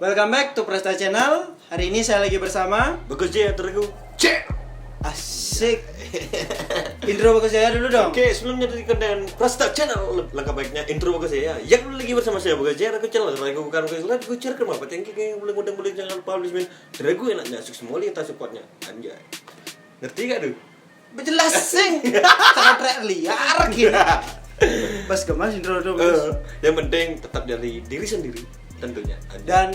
Welcome back to Presta Channel. Hari ini saya lagi bersama Bagus Jaya tergu. Cek. Asik. Intro Bagus Jaya dulu dong. Oke, sebelumnya dari konten Presta Channel lengkap baiknya intro Bagus Jaya. Yang dulu lagi bersama saya Bagus Jaya. Aku channel aku bukan Bagus Jaya. Aku share kenapa? Thank you boleh jangan publishment. Dragu enaknya sukses semua lihat supportnya. Anjay. Ngerti gak tuh? Jelas sing. Sangat liar gitu. Pas gemas intro dulu. Yang penting tetap dari diri sendiri tentunya. Anjay. Dan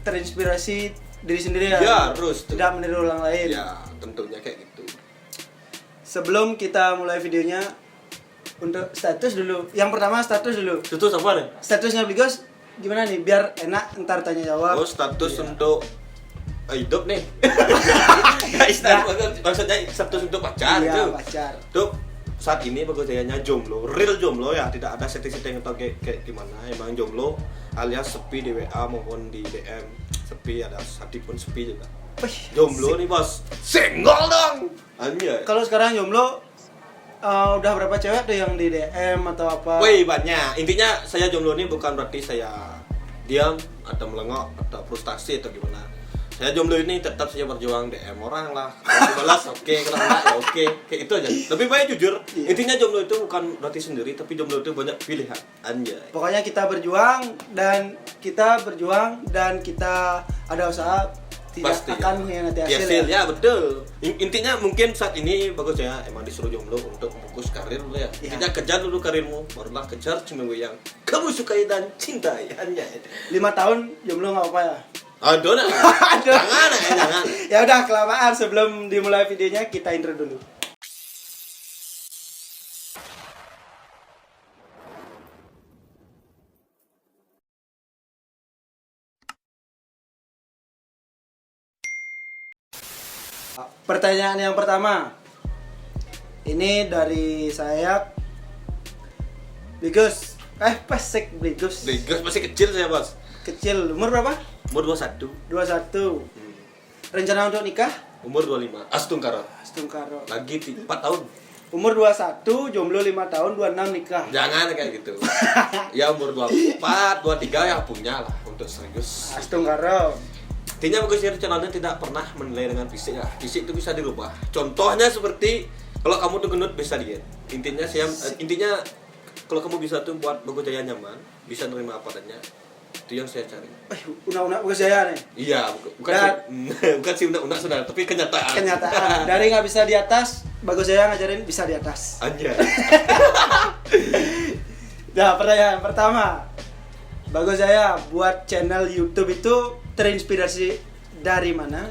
terinspirasi diri sendiri ya harus tuh. Tidak meniru orang lain. Ya, tentunya kayak gitu. Sebelum kita mulai videonya, untuk status dulu. Yang pertama status dulu. Status apa nih? Statusnya Bligos gimana nih? Biar enak ntar tanya jawab. Oh, status untuk hidup nih. Guys, maksudnya status untuk pacar iya, itu. Pacar. Untuk saat ini Bagus Jayanya jomblo, real jomblo ya, tidak ada setting-setting atau kayak gimana. Emang jomblo alias sepi di WA maupun di DM. Sepi, ada hati pun sepi juga. Jomblo nih bos, single dong. Anjay. Kalau sekarang jomblo udah berapa cewek tuh yang di DM atau apa? Wih banyak. Intinya saya jomblo ini bukan berarti saya diam atau melengok atau frustasi atau gimana. Saya jomblo ini tetap saya berjuang DM orang lah. Kalau balas oke, kalau enggak ya oke. Kayak itu aja. Lebih baik jujur. Intinya jomblo itu bukan berarti sendiri, tapi jomblo itu banyak pilihan. Anjay. Pokoknya kita berjuang dan kita ada usaha tidak Pasti, akan mengkhianati hasil. Ya betul. Intinya mungkin saat ini Bagus ya emang disuruh jomblo untuk fokus karir dulu ya. Intinya kejar dulu karirmu, barulah kejar cewek yang kamu sukai dan cintai. Anjay. 5 tahun jomblo nggak apa-apa ya? Aduh, jangan. Ya udah kelamaan, sebelum dimulai videonya kita intro dulu. Pertanyaan yang pertama. Ini dari saya. Bligos. Pesek Bligos. Bligos masih kecil saya, Bos. Kecil, umur berapa? Umur 21. 21. Rencana untuk nikah? Umur 25. Astungkara. Astungkaro. Lagi 4 tahun. Umur 21, jomblo 5 tahun, 26 nikah. Jangan kayak gitu. Ya umur 24, 23 ya punya lah untuk serius. Astungkaro. Intinya Bagus Jaya channelnya tidak pernah menilai dengan fisik ya. Fisik itu bisa dirubah. Contohnya seperti kalau kamu tuh gendut bisa diet. Intinya kalau kamu bisa tuh buat Bagus Jaya nyaman, bisa nerima apa adanya. Itu yang saya cari. Unak-unak Bagus Jaya nih. Iya, bukan sih unak-unak saudara, tapi kenyataan. Kenyataan. Dari nggak bisa di atas, Bagus Jaya ngajarin bisa di atas. Anjay. Nah, pertanyaan pertama. Bagus Jaya buat channel YouTube itu terinspirasi dari mana?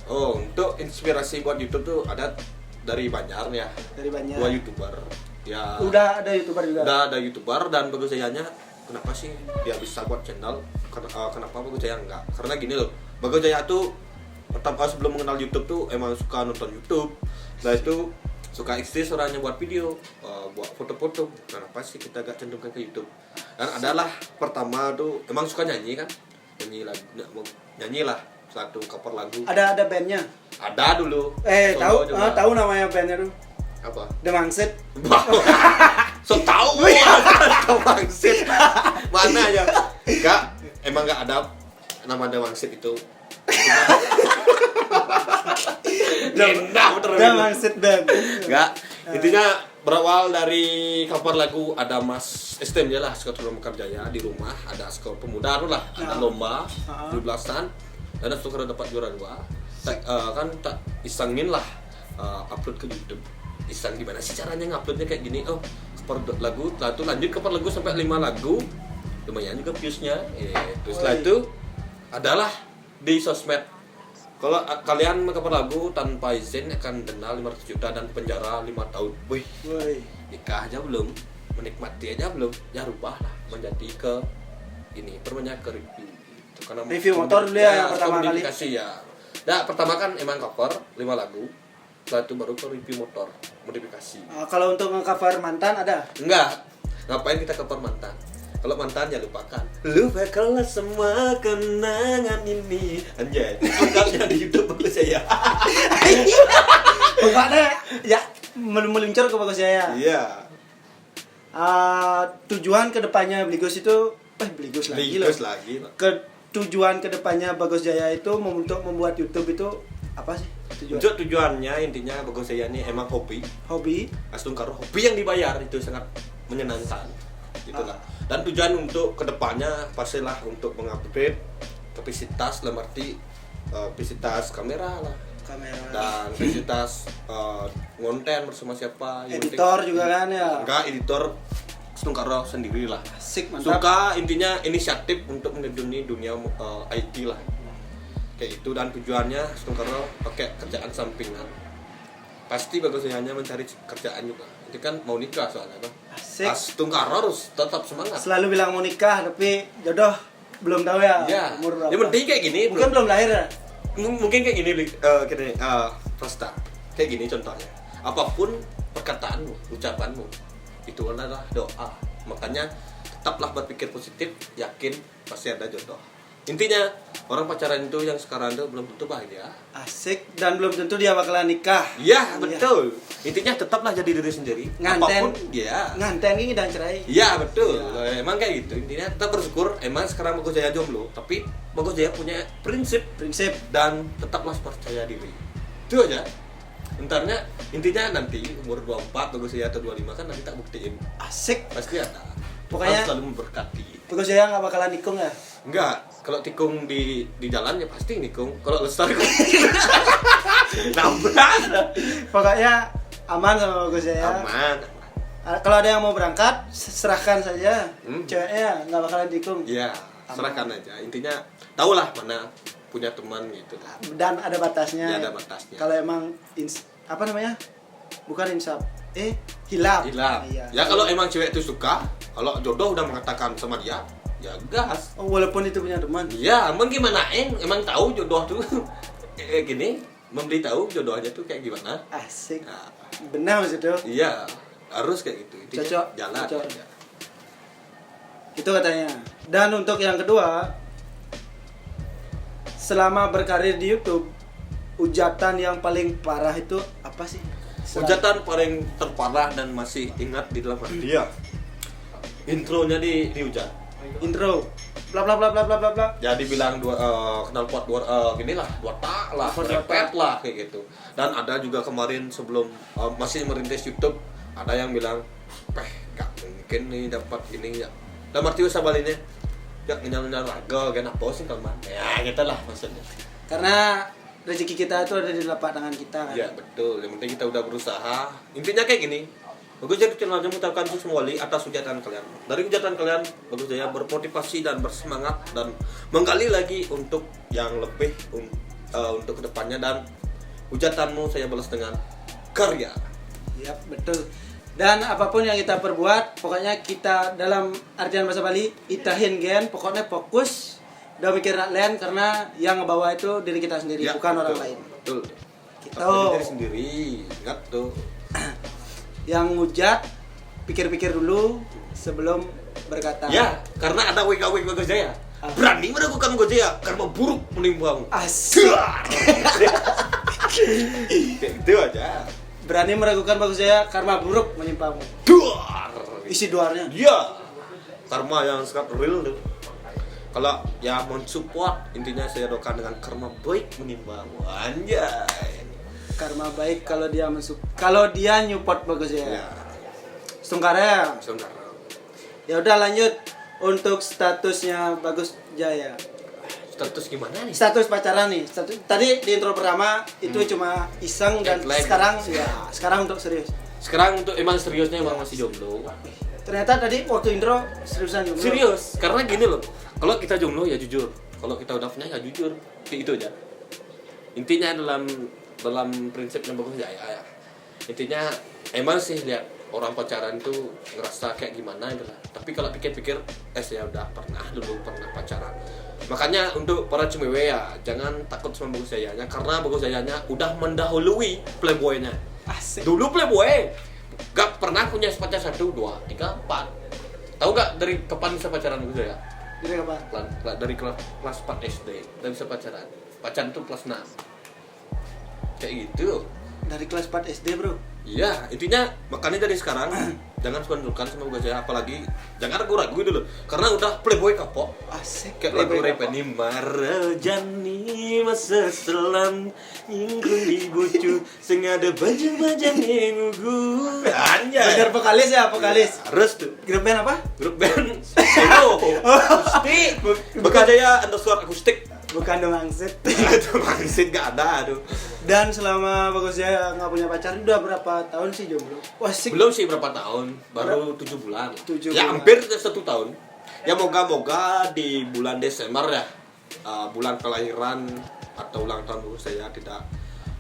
Oh, untuk inspirasi buat YouTube tuh ada dari Banjar ya. Dari banyak. 2 YouTuber. Ya. Udah ada YouTuber juga. Udah ada YouTuber dan Bagus Jayanya kenapa sih dia bisa buat channel? Kenapa Bagus Jaya enggak? Karena gini loh. Bagus Jaya tuh pertama sebelum mengenal YouTube tuh emang suka nonton YouTube. Nah itu suka eksis orangnya buat video, buat foto-foto. Kenapa sih kita gak cenderungkan ke YouTube? Dan adalah pertama tuh emang suka nyanyi kan? Nyanyi lah satu cover lagu. Ada bandnya? Ada dulu. Tahu namanya bandnya tuh? Apa? The Mangsit. So tahu Mangsit. Mana ya? Emang enggak ada nama The Mangsit itu. The Mangsit band. Enggak. Intinya berawal dari cover lagu ada Mas STM ya lah, Skor Mekar Jaya di rumah, ada skor pemuda lah, ada lomba 17-an dan Astungkara dapat juara 2. Kan tak isengin lah upload ke YouTube. Iseng gimana sih caranya nguploadnya kayak gini? Oh, cover lagu, setelah itu lanjut cover lagu sampai 5 lagu. Lumayan juga views-nya. Terus setelah itu adalah di sosmed. Kalau kalian cover lagu tanpa izin akan denda 500 juta dan penjara 5 tahun. Wih. Nikah aja belum, menikmati aja belum. Ya rubahlah menjadi ke ini, perbanyak ke review. Karena review motor dulu ya yang pertama kali. Ya. Nah, pertama kan emang cover 5 lagu. Setelah itu baru ke review motor, modifikasi. Kalau untuk nge-cover mantan ada? Enggak. Ngapain kita cover mantan? Kalau mantan ya lupakan. Lupakanlah semua kenangan ini. Anjay. Lengkapnya di YouTube Bagus Jaya. Pokoknya ya meluncur ke Bagus Jaya. Iya. Tujuan kedepannya Bligos itu Bligos lagi loh. Bligos lagi. tujuan kedepannya Bagus Jaya itu untuk membuat YouTube itu apa sih Tujuannya intinya Bagus Jaya ini emang hobi Astungkaro, hobi yang dibayar itu sangat menyenangkan gitulah. Dan tujuan untuk kedepannya pastilah untuk mengupgrade kapasitas dalam arti kapasitas kamera lah dan kapasitas konten bersama siapa editor juga kan ya. Enggak, editor Astungkaro sendiri lah. Asik, mantap. Suka intinya inisiatif untuk menekuni dunia IT lah kayak itu. Dan tujuannya Astungkaro pakai kerjaan sampingan, pasti Bagus Jaya mencari kerjaan juga. Itu kan mau nikah soalnya kan. Asik. Astungkaro harus tetap semangat. Selalu bilang mau nikah tapi jodoh belum tahu ya. Ya, Umur berapa. yang penting kayak gini. Mungkin belum lahir ya. Mungkin kayak gini, Prosta. Kayak gini contohnya. Apapun perkataanmu, ucapanmu, itu adalah doa. Makanya tetaplah berpikir positif, yakin pasti ada jodoh. Intinya orang pacaran itu yang sekarang itu belum tentu bahagia. Asik, dan belum tentu dia bakalan nikah. Iya, betul. Intinya tetaplah jadi diri sendiri. Nganten. Apapun, ya. Nganten ini dan cerai. Iya, betul. Emang kayak gitu. Intinya tetap bersyukur. Emang sekarang Bagus Jaya jomblo, tapi Bagus Jaya punya prinsip dan tetaplah percaya diri. Itu aja. Entarnya intinya nanti umur 24 Bagus Jaya atau 25 kan nanti tak buktiin. Asik. Pasti ada. Pokoknya selalu memberkati. Bagus Jaya nggak bakalan nikung ya. Enggak, kalau tikung di jalan ya pasti nikung. Kalau lestari nabrak. Pokoknya aman sama Bagus Jaya. Aman. Kalau ada yang mau berangkat, serahkan saja. Ceweknya nggak bakalan tikung. Iya, serahkan aja. Intinya tahulah mana punya teman gitu. Dan ada batasnya. Ya, ada batasnya. Kalau emang apa namanya? Bukan insaf. Hilaf. Iya. Ya kalau emang cewek itu suka, kalau jodoh udah mengatakan sama dia, ya gas. Oh, walaupun itu punya teman. Iya, emang gimana emang tahu jodoh tuh gini, memberitahu jodohnya tuh kayak gimana. Asik. Nah, Benar maksudnya. iya, harus kayak gitu. Intinya Cocok. jalan. Cocok. Aja. Itu katanya. Dan untuk yang kedua, selama berkarir di YouTube, hujatan yang paling parah itu apa sih? Hujatan paling terparah dan masih ingat di dalam hati ya. Intronya dihujat. Intro. Bla bla bla bla bla bla bla. Ya dibilang kenal pot gini lah, dua tak lah, repet lah kayak gitu. Dan ada juga kemarin sebelum masih merintis YouTube, ada yang bilang, gak mungkin nih dapat ini ya. Dan arti usah balinnya, ya nyal-nyal raga, kan apa sih teman? Ya gitu lah maksudnya. Karena rezeki kita itu ada di telapak tangan kita kan. Ya betul, yang penting kita udah berusaha. Intinya kayak gini, Bagus Jaya channelnya mengucapkan kembali atas hujatan kalian. Dari hujatan kalian, Bagus Jaya bermotivasi dan bersemangat dan menggali lagi untuk yang lebih untuk kedepannya. Dan hujatanmu saya balas dengan karya. Iya, betul. Dan apapun yang kita perbuat, pokoknya kita dalam artian bahasa Bali, itahin gen, pokoknya fokus, udah mikir lain karena yang ngebawa itu diri kita sendiri, Ya, bukan betul, orang lain. Betul. Gitu. Diri sendiri, ingat tuh. Yang ngujat, pikir-pikir dulu sebelum berkata. Ya, karena ada WKW Bagus Jaya. Berani meragukan Bagus Jaya karena buruk menimpamu. Asik. Kayak gitu aja. Berani meragukan Bagus Jaya karena buruk menimpamu. Duar. Isi duarnya. Iya. Karma yang sangat real tuh. Kalau ya mensupport, intinya saya doakan dengan karma baik menimpamu. Anjay. Karma baik kalau dia nyupport Bagus Jaya. Ya. Setungkarnya. Sebentar. Ya udah lanjut untuk statusnya Bagus Jaya. Status gimana nih? Status pacaran nih. Tadi di intro pertama itu cuma iseng dan sekarang untuk serius. Sekarang untuk emang seriusnya emang masih jomblo. Ternyata tadi waktu intro seriusan jomblo. Serius, karena gini loh. Kalau kita jomblo ya jujur. Kalau kita udah punya ya jujur. Itu aja. Intinya dalam prinsipnya Bagus Jaya ya. Intinya emang sih lihat orang pacaran itu ngerasa kayak gimana gitu lah. Tapi kalau pikir-pikir, saya udah pernah pacaran. Makanya untuk para cewek ya jangan takut sama Bagus Jayanya, karena Bagus Jayanya udah mendahului playboynya. Asik. Dulu playboy gak pernah punya pacar 1, 2, 3, 4. Tahu gak dari kapan bisa pacaran Bagus Jaya? Dari kapan? Dari kelas 4 SD udah bisa pacaran. Pacaran tuh kelas 6. Kayak gitu. Dari kelas 4 SD, Bro. Iya, intinya makanya dari sekarang jangan sundulkan sama Bagus Jaya, apalagi jangan ragu-ragu gitu loh, karena udah playboy kapok. Asik. Kayak lagu rap ini marajani masa selam ingkung dibucu sing ada baju-baju ngugu. Bener vokalis ya, vokalis. Harus tuh. Grup band apa? Grup band solo. Akustik. Bagus Jaya underscore akustik. Bukan dong angset. Itu mangsit gak ada aduh. Dan selama Bagus Jaya nggak punya pacar udah berapa tahun sih jomblo? Wah, asik. Belum sih berapa tahun, baru 7 bulan. 7 ya bulan. hampir 1 tahun. Ya moga-moga di bulan Desember ya, bulan kelahiran atau ulang tahun Bagus Jaya tidak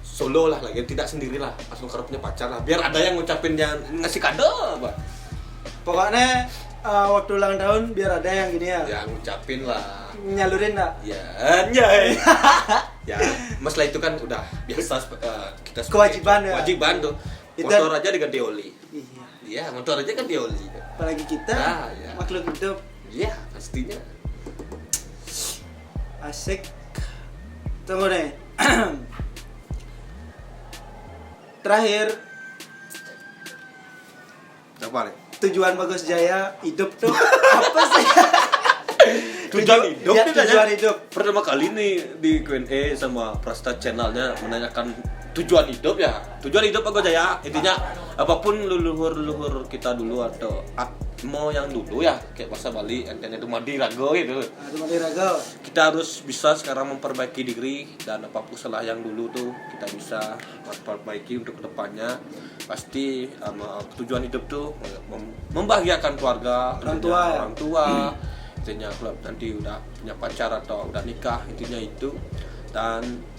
solo lah lagi, tidak sendirilah, langsung karena punya pacar lah. Biar ada yang ngucapin, yang ngasih kado apa. Pokoknya waktu ulang tahun biar ada yang gini ya. Ya ngucapin lah. Nyalurin enggak? Ya, anjay. Ya, masalah itu kan udah biasa kita sebagai Kewajiban ya. Kewajiban tuh. Itu- Motor aja diganti oli. Iya. Iya, motor aja ganti oli. Apalagi kita Ya. makhluk hidup Iya, pastinya. asik. Tunggu deh. Terakhir, Apa nih? tujuan Bagus Jaya hidup tuh apa sih? Tujuan hidup Ya, nih, tujuan Tanya. hidup. Pertama kali nih di Q&A sama Prasta channelnya menanyakan tujuan hidup ya. Tujuan hidup Bagus Jaya intinya apapun leluhur kita dulu atau mau yang dulu ya, kayak bahasa Bali entenya itu madi rago gitu. Aduh, mati raga. Kita harus bisa sekarang memperbaiki diri, dan apapun salah yang dulu tuh kita bisa memperbaiki untuk kedepannya. Pasti tujuan hidup tuh membahagiakan keluarga, Orang tua, ya? orang tua. Intinya kalau nanti udah punya pacar atau udah nikah, intinya itu. Dan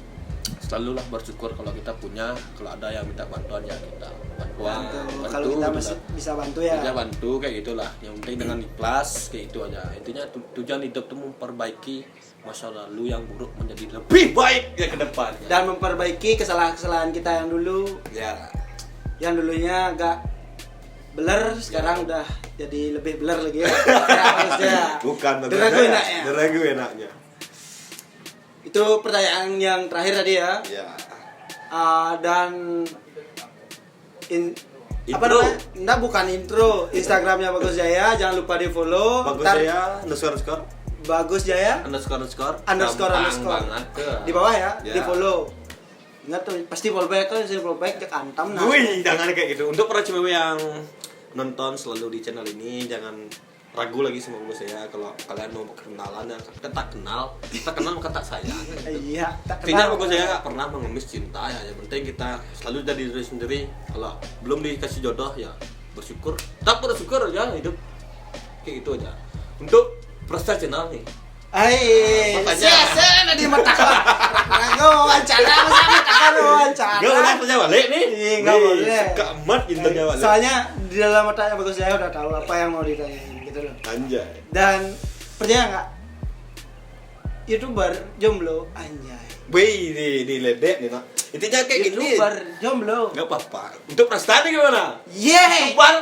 selalulah bersyukur kalau kita punya, kalau ada yang minta bantuan ya kita bantuan. Kalau kita gitu masih lah. bisa bantu ya. Kerja bantu kayak gitulah, yang penting dengan ikhlas kayak itu aja. Intinya tujuan hidup itu memperbaiki masa lalu yang buruk menjadi lebih baik ya ke depannya. Dan memperbaiki kesalahan-kesalahan kita yang dulu, Ya, yang dulunya agak blur, sekarang udah jadi lebih blur lagi ya. Ya, harusnya. bukan Deragu enaknya. Deragu enaknya. Itu pertanyaan yang terakhir tadi ya. Ya. Dan apa Intro. namanya? Enggak, bukan intro. Instagramnya Bagus Jaya, jangan lupa di follow. Bagus Ntar Jaya underscore Bagus Jaya underscore underscore Gampang banget tuh. di bawah ya, Ya. di follow. Ingat tuh, pasti follow back kan, sini follow back, cek antam nah. Wih, jangan kayak gitu. Untuk para cewek yang nonton selalu di channel ini, jangan ragu lagi sama Bagus Jaya. Kalau kalian mau kenalan, ya kita tak kenal maka tak sayang. Iya, tak Intinya kenal. Bagus Jaya gak pernah mengemis cinta ya. Yang penting kita selalu jadi diri sendiri. Kalau belum dikasih jodoh ya bersyukur. Tak bersyukur aja hidup. Kayak gitu aja. Untuk Prasta channel nih. Ai, Makanya- sia-sia di mata. Enggak wawancara, masa mata wawancara. Gak boleh tanya balik nih. Iya, nggak Wih, boleh. Suka amat tanya balik. Soalnya di dalam otaknya Bagus Jaya udah tahu apa yang mau ditanyain gitu loh. Anjay. Dan percaya nggak? YouTuber jomblo anjay. Wih, di ledek nih nak. Intinya kayak gini. YouTuber jomblo. Gak apa-apa. Untuk Prasta nih gimana? Yeay. Tupal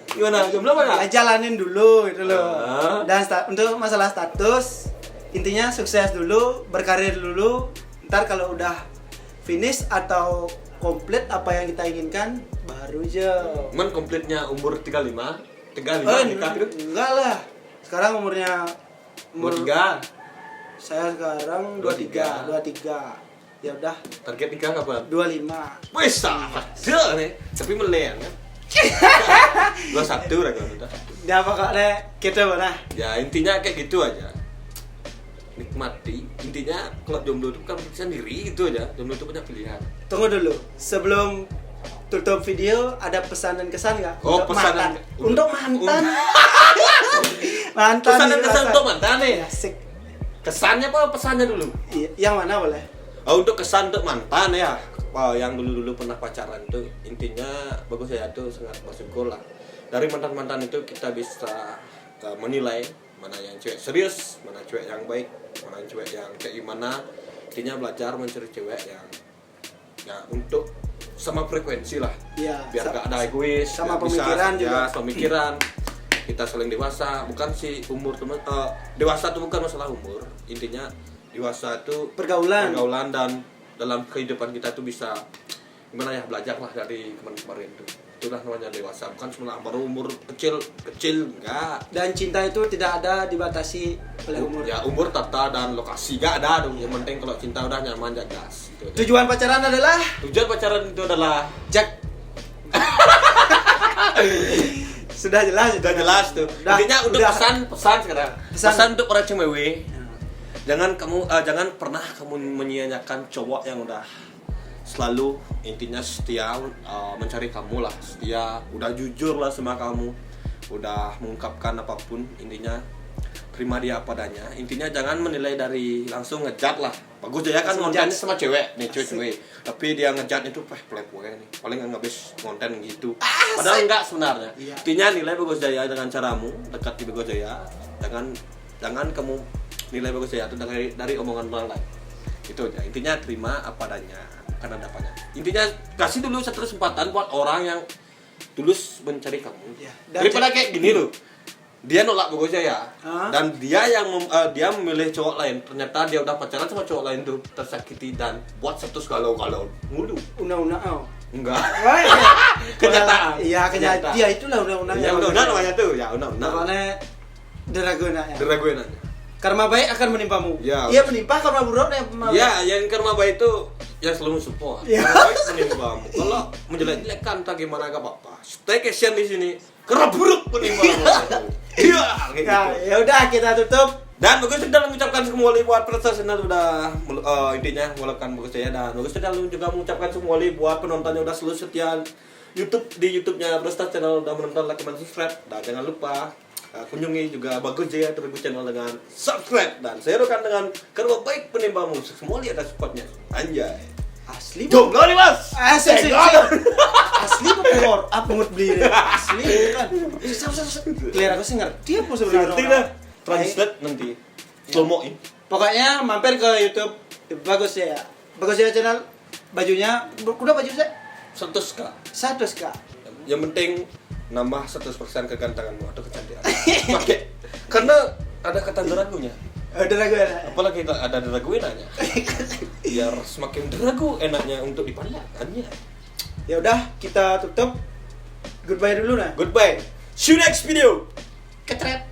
gimana? Jomblo mana? Ya, jalanin dulu gitu loh. Ah. Dan untuk masalah status, intinya sukses dulu, berkarir dulu. Ntar kalau udah finish atau komplit apa yang kita inginkan, baru aja. Cuman komplitnya umur 35 nikah gitu. Enggak lah. Sekarang umur 3. saya sekarang 23. Ya udah Target nikah kapan? 25. Wih, ada nih. Tapi meleng kan. 21 lah kalau udah. Dia pokoknya kita mana? Ya intinya kayak gitu aja. Nikmati. Intinya kalau jomblo itu bukan sendiri itu aja. Jomblo itu punya pilihan. Tunggu dulu. Sebelum tutup video ada pesan dan kesan nggak? Oh, Untuk pesan mantan. dan- Untuk mantan. Mantan. Pesan dan nih, kesan mantan. untuk mantan nih. Asik. Kesannya apa pesannya dulu? Iya, yang mana boleh? Oh, untuk kesan untuk mantan ya. Wow, yang dulu pernah pacaran tuh intinya Bagus Jaya tuh sangat bersyukur lah. Dari mantan-mantan itu kita bisa menilai mana yang cewek serius, mana cewek yang baik, mana cewek yang kayak gimana. Intinya belajar mencari cewek yang ya untuk sama frekuensi lah. Iya. Biar gak ada egois, sama biar bisa, pemikiran juga. ya, pemikiran. Kita saling dewasa, bukan sih umur teman. Dewasa itu bukan masalah umur. Intinya dewasa itu Pergaulan. dan dalam kehidupan kita tuh bisa gimana ya, belajar lah dari kemarin tuh. itulah namanya dewasa, bukan cuma baru umur kecil enggak. Dan cinta itu tidak ada dibatasi oleh umur. Ya umur, tata dan lokasi enggak ada dong. Yang penting kalau cinta udah nyaman ya gas. Gitu aja. Tujuan pacaran adalah Tujuan pacaran itu adalah Jack. Sudah jelas tuh. Intinya untuk pesan sekarang. Pesan untuk para cewek. Jangan pernah kamu menyia-nyiakan cowok yang udah selalu intinya setia, mencari kamu lah, setia, udah jujur lah sama kamu, udah mengungkapkan apapun, intinya terima dia apa adanya. Intinya jangan menilai dari langsung ngejat lah. Bagus aja kan kontennya sama cewek nih, cewek, tapi dia ngejat itu playboy nih, paling nggak habis konten gitu. Padahal enggak sebenarnya. Iya. Intinya nilai Bagus Jaya dengan caramu, dekati Bagus Jaya. Jangan kamu nilai Bagus Jaya itu dari omongan orang lain. Itu aja. Intinya terima apa adanya. Karena dapatnya. Intinya kasih dulu satu kesempatan buat orang yang tulus mencari kamu. Ya, daripada kayak gini loh. Dia nolak Bagus Jaya dan dia dia memilih cowok lain. Ternyata dia udah pacaran sama cowok lain tuh, tersakiti dan buat status galau-galau mulu. Undang-undang. Enggak. Kenyataan. Iya, kenyataan. Dia itulah undang-undang. Ya undang-undang namanya tuh. Ya undang-undang. Makanya deragunanya. Deraguenanya. Karma baik akan menimpamu. Ya. Iya menimpa, karma buruk ya, yang karma baik itu yang selalu support. Ya. Karma baik menimpamu. Kalau menjelek-jelekkan tak gimana gak apa-apa. Staycation di sini. Karma buruk menimpamu. Iya, kayak gitu. Ya udah kita tutup. Dan Bagus sudah mengucapkan kembali buat profesional sudah intinya melakukan Bagus Jaya, dan Bagus sudah juga mengucapkan kembali buat penontonnya udah selalu setia YouTube-nya Brostar Channel, udah menonton, like, dan subscribe. Dan jangan lupa kunjungi juga Bagus Jaya Tribu Channel dengan subscribe, dan saya rekan dengan karma baik penimbamu semua lihat ada supportnya. Anjay. Asli. Jomblo nih Mas. Asli. Asli pokor, apa ngut beli deh. Asli kan. Clear aku sih ngerti apa sebenarnya. Ngerti dah. Translate nanti. Slow-moin. Pokoknya mampir ke YouTube Bagus Jaya. Bagus Jaya Channel. Bajunya udah baju saya 100k. 100k. Yang penting nambah 100% kegantenganmu atau kecantikan. Pakai. Karena ada kata deragunya. Udah ragu ya. Apalagi ada deragu enaknya. Biar semakin deragu enaknya untuk dipandang. Ya udah, kita tutup. Goodbye dulu nah. Goodbye. See you next video. Ketret.